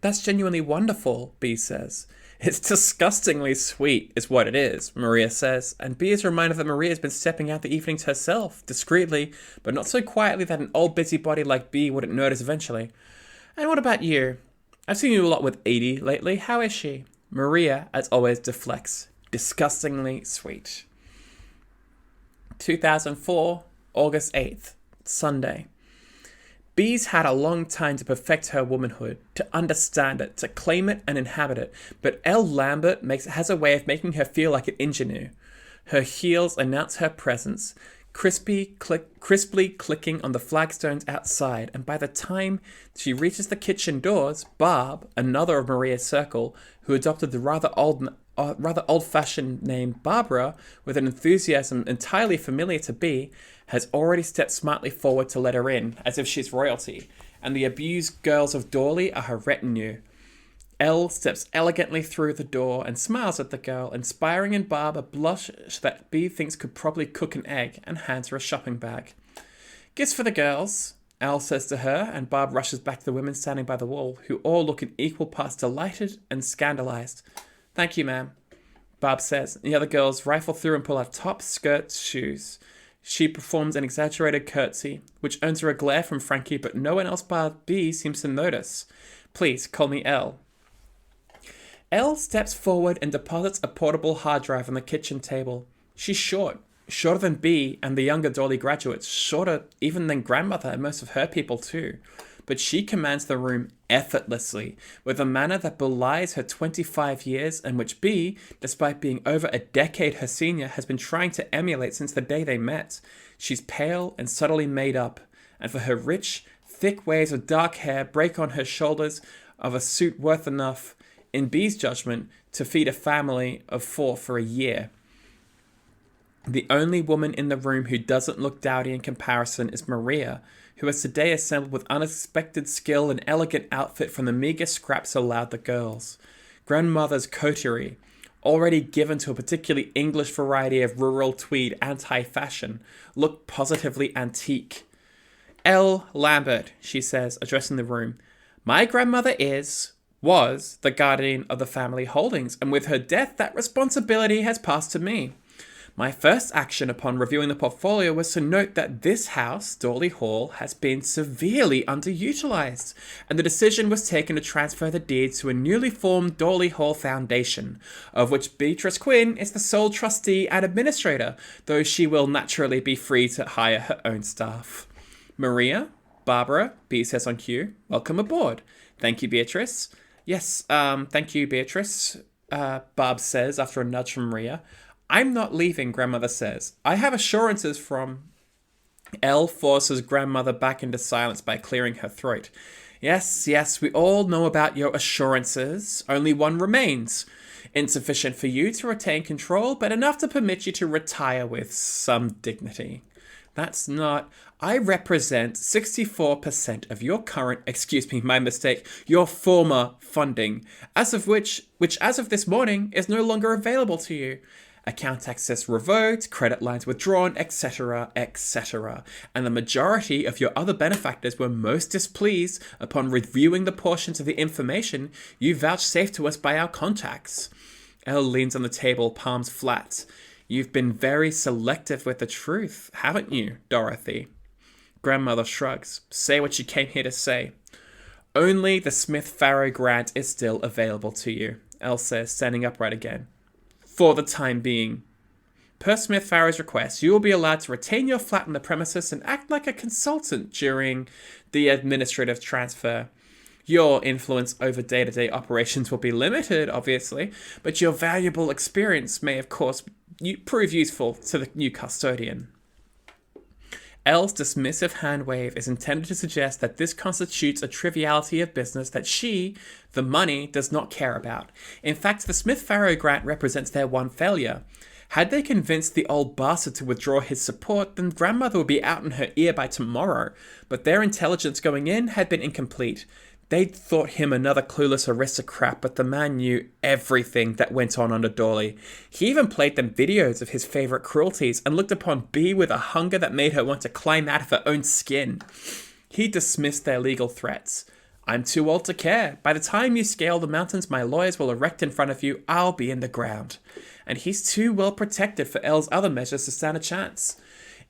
That's genuinely wonderful, B says. It's disgustingly sweet, is what it is, Maria says, and B is reminded that Maria's been stepping out the evenings herself, discreetly, but not so quietly that an old busybody like B wouldn't notice eventually. And what about you? I've seen you a lot with Edie lately. How is she? Maria, as always, deflects. Disgustingly sweet. 2004, August 8th, Sunday. Bee's had a long time to perfect her womanhood, to understand it, to claim it and inhabit it, but Elle Lambert has a way of making her feel like an ingenue. Her heels announce her presence, crisply clicking on the flagstones outside, and by the time she reaches the kitchen doors, Barb, another of Maria's circle, who adopted the rather old-fashioned name Barbara with an enthusiasm entirely familiar to Bee, has already stepped smartly forward to let her in, as if she's royalty, and the abused girls of Dorley are her retinue. Elle steps elegantly through the door and smiles at the girl, inspiring in Barb a blush that Bee thinks could probably cook an egg, and hands her a shopping bag. Gifts for the girls, Elle says to her, and Barb rushes back to the women standing by the wall, who all look in equal parts delighted and scandalized. Thank you, ma'am, Barb says, and the other girls rifle through and pull out tops, skirts, shoes. She performs an exaggerated curtsy, which earns her a glare from Frankie, but no one else but B seems to notice. Please, call me Elle. Elle steps forward and deposits a portable hard drive on the kitchen table. She's shorter than B and the younger Dorley graduates, shorter even than grandmother and most of her people too. But she commands the room effortlessly, with a manner that belies her 25 years and which B, despite being over a decade her senior, has been trying to emulate since the day they met. She's pale and subtly made up, and for her rich, thick waves of dark hair break on her shoulders of a suit worth enough, in B's judgment, to feed a family of 4 for a year. The only woman in the room who doesn't look dowdy in comparison is Maria, who has today assembled with unexpected skill an elegant outfit from the meagre scraps allowed the girls. Grandmother's coterie, already given to a particularly English variety of rural tweed anti-fashion, look positively antique. Elle Lambert, she says, addressing the room. My grandmother was the guardian of the family holdings, and with her death that responsibility has passed to me. My first action upon reviewing the portfolio was to note that this house, Dorley Hall, has been severely underutilized, and the decision was taken to transfer the deeds to a newly formed Dorley Hall Foundation, of which Beatrice Quinn is the sole trustee and administrator, though she will naturally be free to hire her own staff. Maria, Barbara, B says on cue, welcome aboard. Thank you, Beatrice. Yes, thank you, Beatrice, Barb says after a nudge from Maria. I'm not leaving, grandmother says. I have assurances from... Elle forces grandmother back into silence by clearing her throat. Yes, we all know about your assurances. Only one remains. Insufficient for you to retain control, but enough to permit you to retire with some dignity. That's not... I represent 64% of your current... my mistake. Your former funding, which as of this morning is no longer available to you. Account access revoked, credit lines withdrawn, etc., etc. And the majority of your other benefactors were most displeased upon reviewing the portions of the information you vouchsafed to us by our contacts. Elle leans on the table, palms flat. You've been very selective with the truth, haven't you, Dorothy? Grandmother shrugs. Say what you came here to say. Only the Smith-Farrow grant is still available to you, Elle says, standing upright again. For the time being. Per Smith-Farrow's request, you will be allowed to retain your flat on the premises and act like a consultant during the administrative transfer. Your influence over day-to-day operations will be limited, obviously, but your valuable experience may, of course, prove useful to the new custodian. Elle's dismissive hand wave is intended to suggest that this constitutes a triviality of business that she, the money, does not care about. In fact, the Smith-Farrow grant represents their one failure. Had they convinced the old bastard to withdraw his support, then grandmother would be out in her ear by tomorrow, but their intelligence going in had been incomplete. They'd thought him another clueless aristocrat, but the man knew everything that went on under Dorley. He even played them videos of his favourite cruelties and looked upon Bea with a hunger that made her want to climb out of her own skin. He dismissed their legal threats. I'm too old to care. By the time you scale the mountains my lawyers will erect in front of you, I'll be in the ground. And he's too well protected for Elle's other measures to stand a chance.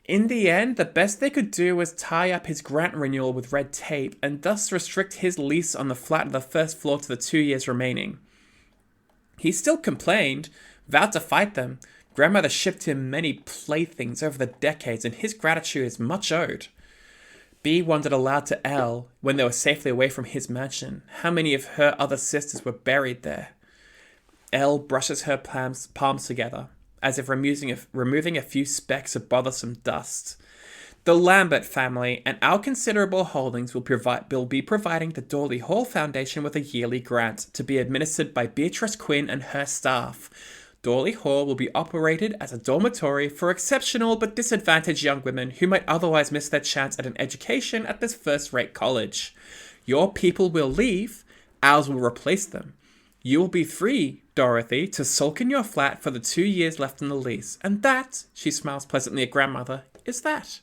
In the end, the best they could do was tie up his grant renewal with red tape and thus restrict his lease on the flat on the first floor to the 2 years remaining. He still complained, vowed to fight them. Grandmother shipped him many playthings over the decades, and his gratitude is much owed. Bea wondered aloud to Elle, when they were safely away from his mansion, how many of her other sisters were buried there. Elle brushes her palms together, as if removing a few specks of bothersome dust. The Lambert family and our considerable holdings will be providing the Dorley Hall Foundation with a yearly grant to be administered by Beatrice Quinn and her staff. Dorley Hall will be operated as a dormitory for exceptional but disadvantaged young women who might otherwise miss their chance at an education at this first-rate college. Your people will leave, ours will replace them. You will be free, Dorothy, to sulk in your flat for the 2 years left in the lease. And that, she smiles pleasantly at Grandmother, is that.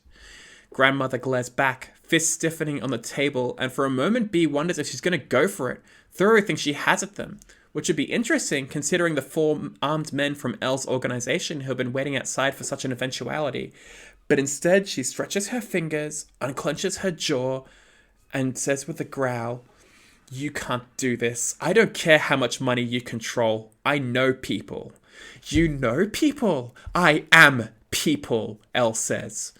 Grandmother glares back, fists stiffening on the table, and for a moment Bea wonders if she's going to go for it, throw everything she has at them, which would be interesting considering the 4 armed men from Elle's organization who have been waiting outside for such an eventuality. But instead, she stretches her fingers, unclenches her jaw, and says with a growl, You can't do this. I don't care how much money you control. I know people. You know people? I am people, Elle says.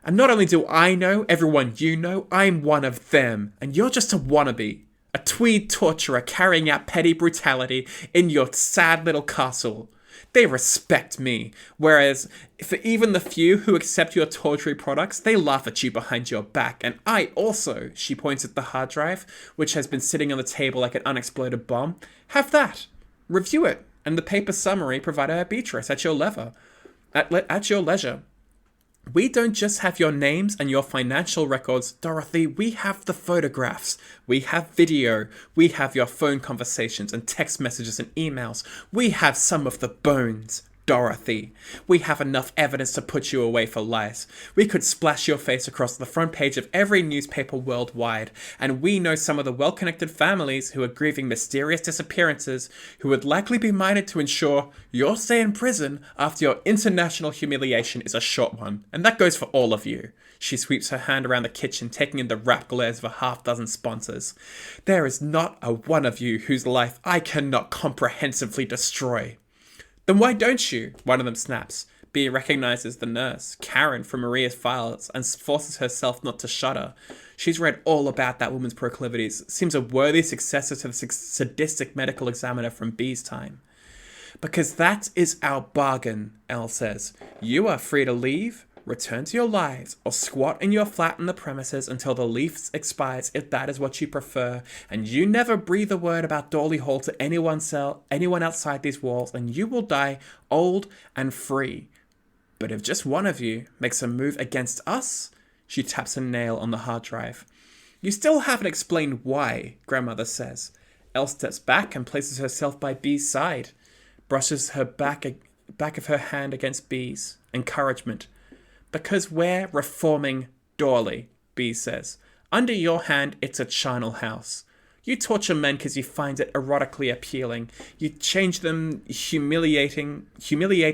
And not only do I know everyone you know, I'm one of them. And you're just a wannabe. A tweed torturer carrying out petty brutality in your sad little castle. They respect me, whereas for even the few who accept your tawdry products, they laugh at you behind your back. And I also, she points at the hard drive, which has been sitting on the table like an unexploded bomb, have that. Review it, and the paper summary provided by Beatrice at your leisure. We don't just have your names and your financial records, Dorothy, we have the photographs, we have video, we have your phone conversations and text messages and emails, we have some of the bones, Dorothy. We have enough evidence to put you away for lies. We could splash your face across the front page of every newspaper worldwide, and we know some of the well-connected families who are grieving mysterious disappearances who would likely be minded to ensure your stay in prison after your international humiliation is a short one, and that goes for all of you. She sweeps her hand around the kitchen, taking in the rapt glares of a half-dozen sponsors. There is not a one of you whose life I cannot comprehensively destroy. Then why don't you? One of them snaps. Bea recognizes the nurse, Karen, from Maria's files and forces herself not to shudder. She's read all about that woman's proclivities. Seems a worthy successor to the sadistic medical examiner from Bea's time. Because that is our bargain, Elle says. You are free to leave, return to your lives, or squat in your flat on the premises until the lease expires if that is what you prefer, and you never breathe a word about Dorley Hall to anyone outside these walls, and you will die old and free. But if just one of you makes a move against us, she taps a nail on the hard drive. You still haven't explained why, Grandmother says. Elle steps back and places herself by Bea's side, brushes her back of her hand against Bea's. Encouragement. Because we're reforming Dorley, Bea says. Under your hand, it's a charnel house. You torture men because you find it erotically appealing. You change them, humiliate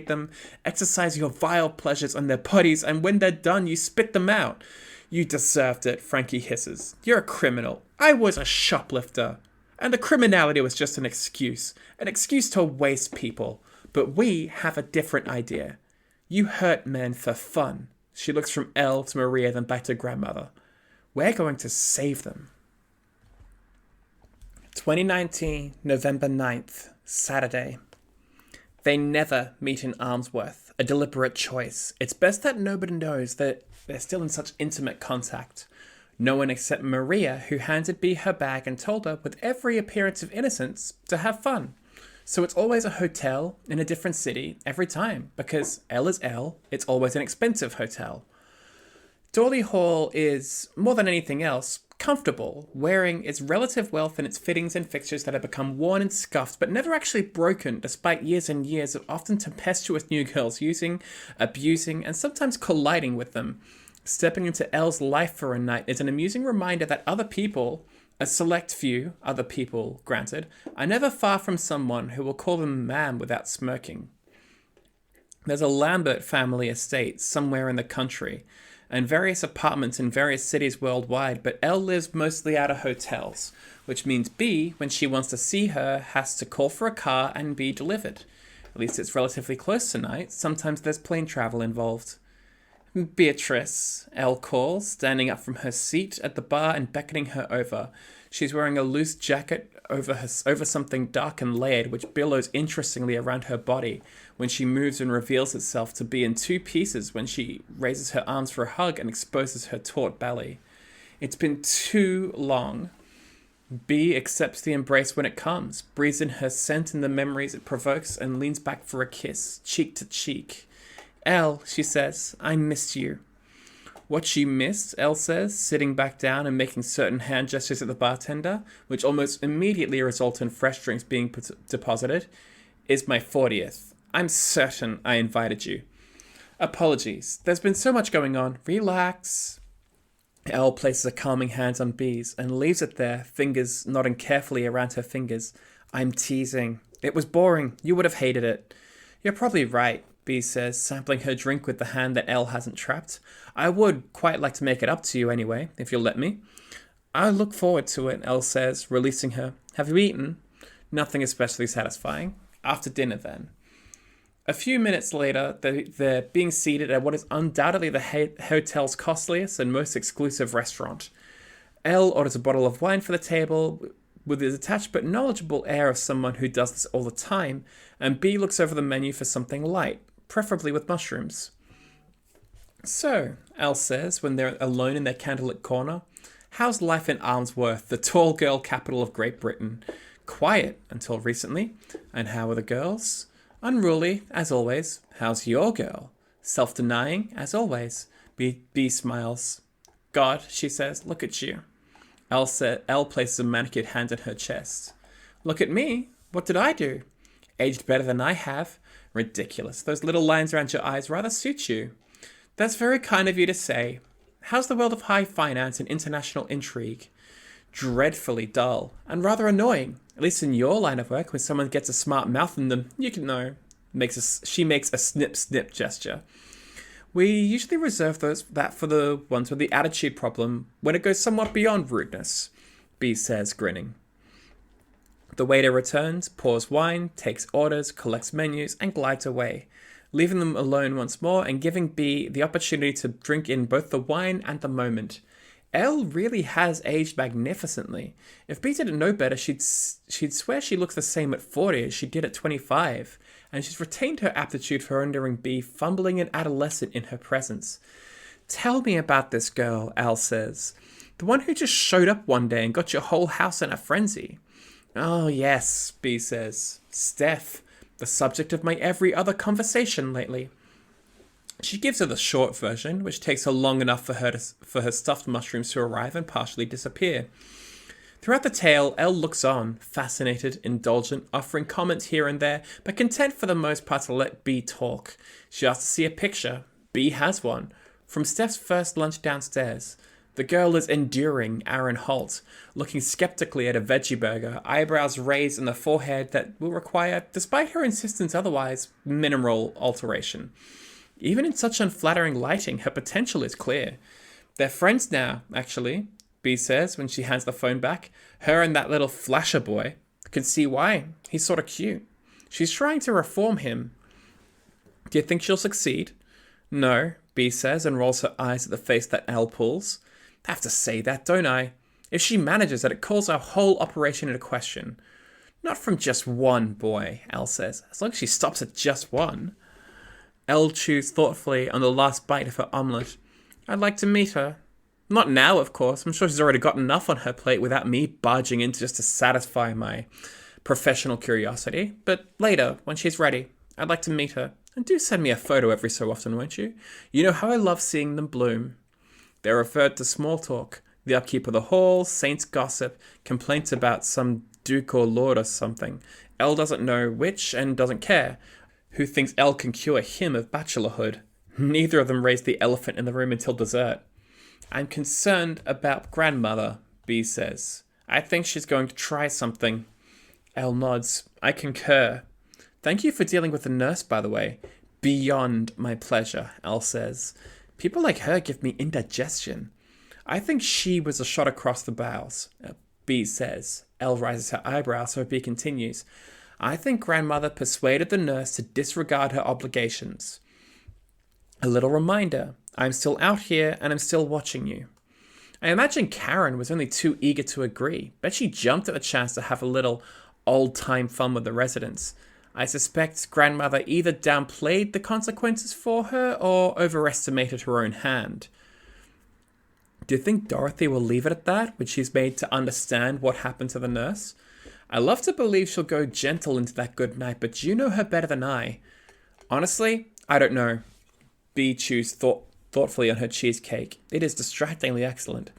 them, exercise your vile pleasures on their bodies, and when they're done, you spit them out. You deserved it, Frankie hisses. You're a criminal. I was a shoplifter, and the criminality was just an excuse to waste people. But we have a different idea. You hurt men for fun. She looks from Elle to Maria, then back to grandmother. We're going to save them. 2019, November 9th, Saturday. They never meet in Armsworth, a deliberate choice. It's best that nobody knows that they're still in such intimate contact. No one except Maria, who handed Bea her bag and told her, with every appearance of innocence, to have fun. So it's always a hotel in a different city every time, because Elle is Elle, it's always an expensive hotel. Dorley Hall is, more than anything else, comfortable, wearing its relative wealth in its fittings and fixtures that have become worn and scuffed, but never actually broken, despite years and years of often tempestuous new girls using, abusing, and sometimes colliding with them. Stepping into Elle's life for a night is an amusing reminder that other people, a select few, other people, granted, are never far from someone who will call them ma'am without smirking. There's a Lambert family estate somewhere in the country, and various apartments in various cities worldwide, but Elle lives mostly out of hotels, which means Bea, when she wants to see her, has to call for a car and be delivered. At least it's relatively close tonight. Sometimes there's plane travel involved. Beatrice, Elle calls, standing up from her seat at the bar and beckoning her over. She's wearing a loose jacket over something dark and layered, which billows interestingly around her body when she moves and reveals itself to be in two pieces when she raises her arms for a hug and exposes her taut belly. It's been too long. Bea accepts the embrace when it comes, breathes in her scent and the memories it provokes, and leans back for a kiss, cheek to cheek. Elle, she says, I missed you. What she missed, Elle says, sitting back down and making certain hand gestures at the bartender, which almost immediately result in fresh drinks being deposited, is my 40th. I'm certain I invited you. Apologies. There's been so much going on. Relax. Elle places a calming hand on Bea's and leaves it there, fingers nodding carefully around her fingers. I'm teasing. It was boring. You would have hated it. You're probably right, Bea says, sampling her drink with the hand that Elle hasn't trapped. I would quite like to make it up to you anyway, if you'll let me. I look forward to it, Elle says, releasing her. Have you eaten? Nothing especially satisfying. After dinner, then. A few minutes later, they're being seated at what is undoubtedly the hotel's costliest and most exclusive restaurant. Elle orders a bottle of wine for the table, with the detached but knowledgeable air of someone who does this all the time, and Bea looks over the menu for something light, preferably with mushrooms. So, Elle says, when they're alone in their candlelit corner, how's life in Armsworth, the tall girl capital of Great Britain? Quiet, until recently. And how are the girls? Unruly, as always. How's your girl? Self-denying, as always. Bea smiles. God, she says, look at you. Elle places a manicured hand on her chest. Look at me. What did I do? Aged better than I have. Ridiculous. Those little lines around your eyes rather suit you. That's very kind of you to say. How's the world of high finance and international intrigue? Dreadfully dull and rather annoying. At least in your line of work, when someone gets a smart mouth in them, you can know. She makes a snip-snip gesture. We usually reserve that for the ones with the attitude problem when it goes somewhat beyond rudeness, Bea says, grinning. The waiter returns, pours wine, takes orders, collects menus, and glides away, leaving them alone once more and giving Bea the opportunity to drink in both the wine and the moment. Elle really has aged magnificently. If Bea didn't know better, she'd swear she looks the same at 40 as she did at 25, and she's retained her aptitude for rendering Bea fumbling and adolescent in her presence. Tell me about this girl, Elle says. The one who just showed up one day and got your whole house in a frenzy. Oh, yes, Bea says. Steph, the subject of my every other conversation lately. She gives her the short version, which takes her long enough for her stuffed mushrooms to arrive and partially disappear. Throughout the tale, Elle looks on, fascinated, indulgent, offering comments here and there, but content for the most part to let Bea talk. She asks to see a picture. Bea has one. From Steph's first lunch downstairs. The girl is enduring Aaron Holt, looking skeptically at a veggie burger, eyebrows raised in the forehead that will require, despite her insistence otherwise, minimal alteration. Even in such unflattering lighting, her potential is clear. They're friends now, actually. B says when she hands the phone back. Her and that little flasher boy. Can see why. He's sort of cute. She's trying to reform him. Do you think she'll succeed? No, B says and rolls her eyes at the face that L pulls. I have to say that, don't I? If she manages it, it calls our whole operation into question. Not from just one boy, L says, as long as she stops at just one. L chews thoughtfully on the last bite of her omelette. I'd like to meet her. Not now, of course. I'm sure she's already got enough on her plate without me barging in just to satisfy my professional curiosity. But later, when she's ready, I'd like to meet her. And do send me a photo every so often, won't you? You know how I love seeing them bloom. They referred to small talk, the upkeep of the hall, saints gossip, complaints about some duke or lord or something. L doesn't know which and doesn't care. Who thinks L can cure him of bachelorhood? Neither of them raised the elephant in the room until dessert. I'm concerned about grandmother, B says. I think she's going to try something. L nods. I concur. Thank you for dealing with the nurse, by the way. Beyond my pleasure, L says. People like her give me indigestion. I think she was a shot across the bows, B says. L raises her eyebrow, so B continues. I think grandmother persuaded the nurse to disregard her obligations. A little reminder, I'm still out here and I'm still watching you. I imagine Karen was only too eager to agree. Bet she jumped at the chance to have a little old-time fun with the residents. I suspect grandmother either downplayed the consequences for her or overestimated her own hand. Do you think Dorothy will leave it at that when she's made to understand what happened to the nurse? I love to believe she'll go gentle into that good night, but you know her better than I. Honestly, I don't know. B chews thoughtfully on her cheesecake. It is distractingly excellent.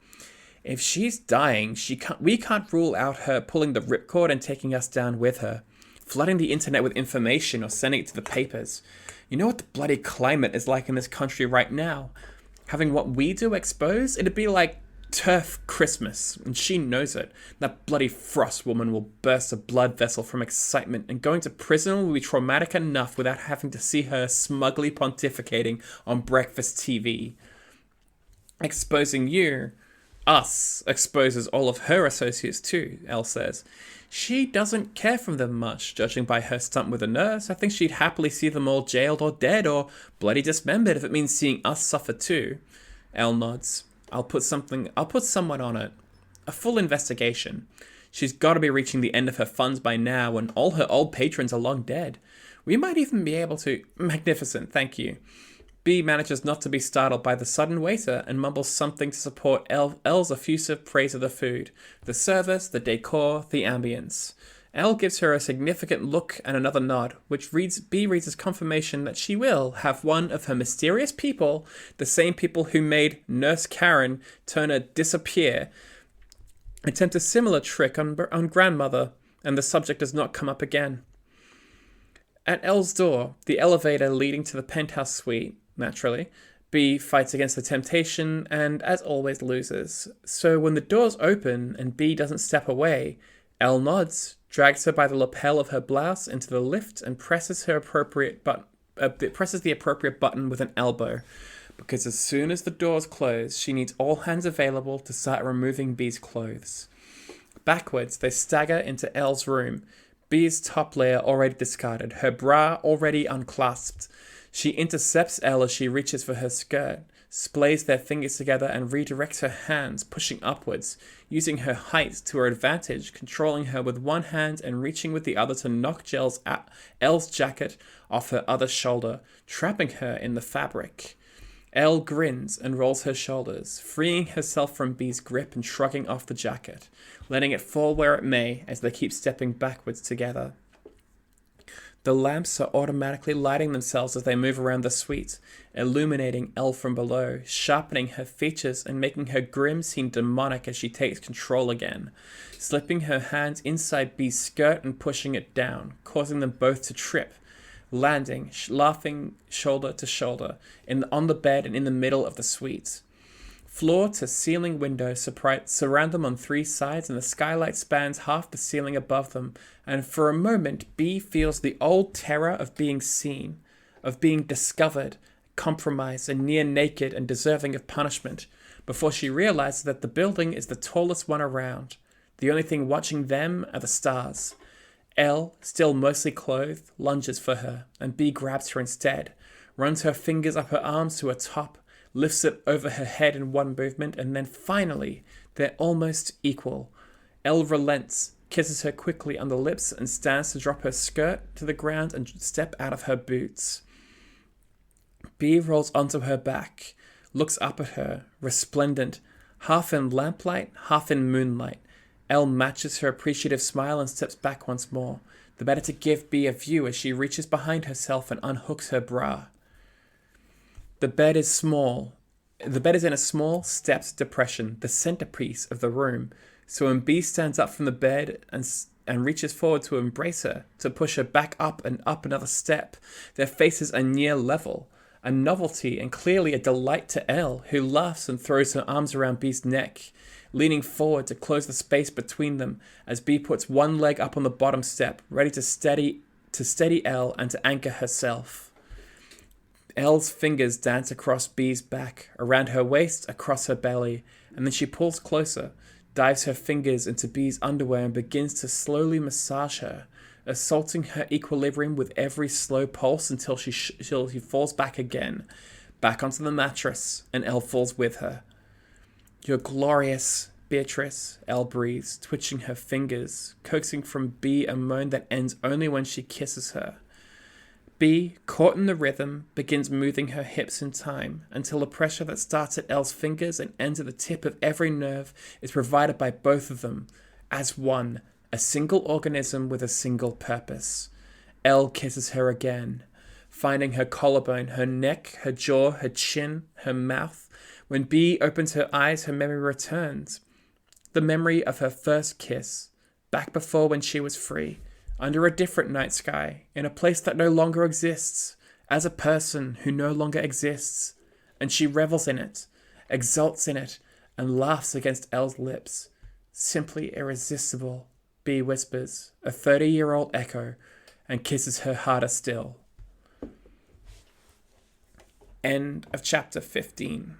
If she's dying, we can't rule out her pulling the ripcord and taking us down with her. Flooding the internet with information or sending it to the papers. You know what the bloody climate is like in this country right now? Having what we do exposed, it'd be like turf Christmas, and she knows it. That bloody Frost woman will burst a blood vessel from excitement, and going to prison will be traumatic enough without having to see her smugly pontificating on breakfast TV. Exposing us, exposes all of her associates too, Elle says. She doesn't care for them much, judging by her stunt with a nurse. I think she'd happily see them all jailed or dead or bloody dismembered if it means seeing us suffer too. Elle nods. I'll put someone on it. A full investigation. She's got to be reaching the end of her funds by now and all her old patrons are long dead. We might even be able to... Magnificent, thank you. B manages not to be startled by the sudden waiter and mumbles something to support L's effusive praise of the food, the service, the decor, the ambience. L gives her a significant look and another nod, which B reads as confirmation that she will have one of her mysterious people, the same people who made Nurse Karen Turner disappear, attempt a similar trick on grandmother, and the subject does not come up again. At L's door, the elevator leading to the penthouse suite, naturally, B fights against the temptation and, as always, loses. So when the doors open and B doesn't step away, L nods, drags her by the lapel of her blouse into the lift and presses the appropriate button with an elbow. Because as soon as the doors close, she needs all hands available to start removing B's clothes. Backwards, they stagger into L's room, B's top layer already discarded, her bra already unclasped. She intercepts Elle as she reaches for her skirt, splays their fingers together and redirects her hands, pushing upwards, using her height to her advantage, controlling her with one hand and reaching with the other to knock Elle's jacket off her other shoulder, trapping her in the fabric. Elle grins and rolls her shoulders, freeing herself from B's grip and shrugging off the jacket, letting it fall where it may as they keep stepping backwards together. The lamps are automatically lighting themselves as they move around the suite, illuminating Elle from below, sharpening her features and making her grim seem demonic as she takes control again, slipping her hands inside B's skirt and pushing it down, causing them both to trip, landing, laughing shoulder to shoulder, on the bed and in the middle of the suite. Floor-to-ceiling windows surround them on three sides, and the skylight spans half the ceiling above them, and for a moment B feels the old terror of being seen, of being discovered, compromised and near naked and deserving of punishment. before she realizes that the building is the tallest one around. The only thing watching them are the stars. Elle, still mostly clothed, lunges for her, and B grabs her instead, runs her fingers up her arms to her top, lifts it over her head in one movement, and then finally, they're almost equal. Elle relents, kisses her quickly on the lips, and stands to drop her skirt to the ground and step out of her boots. B rolls onto her back, looks up at her, resplendent, half in lamplight, half in moonlight. Elle matches her appreciative smile and steps back once more, the better to give B a view as she reaches behind herself and unhooks her bra. The bed is in a small, stepped depression, the centerpiece of the room, so when B stands up from the bed and reaches forward to embrace her, to push her back up and up another step, their faces are near level, a novelty and clearly a delight to Elle, who laughs and throws her arms around B's neck, leaning forward to close the space between them as B puts one leg up on the bottom step, ready to steady Elle and to anchor herself. Elle's fingers dance across B's back, around her waist, across her belly, and then she pulls closer, dives her fingers into B's underwear and begins to slowly massage her, assaulting her equilibrium with every slow pulse until she falls back again, back onto the mattress, and Elle falls with her. "You're glorious, Beatrice," Elle breathes, twitching her fingers, coaxing from B a moan that ends only when she kisses her. B, caught in the rhythm, begins moving her hips in time until the pressure that starts at Elle's fingers and ends at the tip of every nerve is provided by both of them, as one, a single organism with a single purpose. Elle kisses her again, finding her collarbone, her neck, her jaw, her chin, her mouth. When B opens her eyes, her memory returns. The memory of her first kiss, back before when she was free, under a different night sky, in a place that no longer exists, as a person who no longer exists. And she revels in it, exults in it, and laughs against Elle's lips. Simply irresistible, B whispers, a 30-year-old echo, and kisses her harder still. End of chapter 15.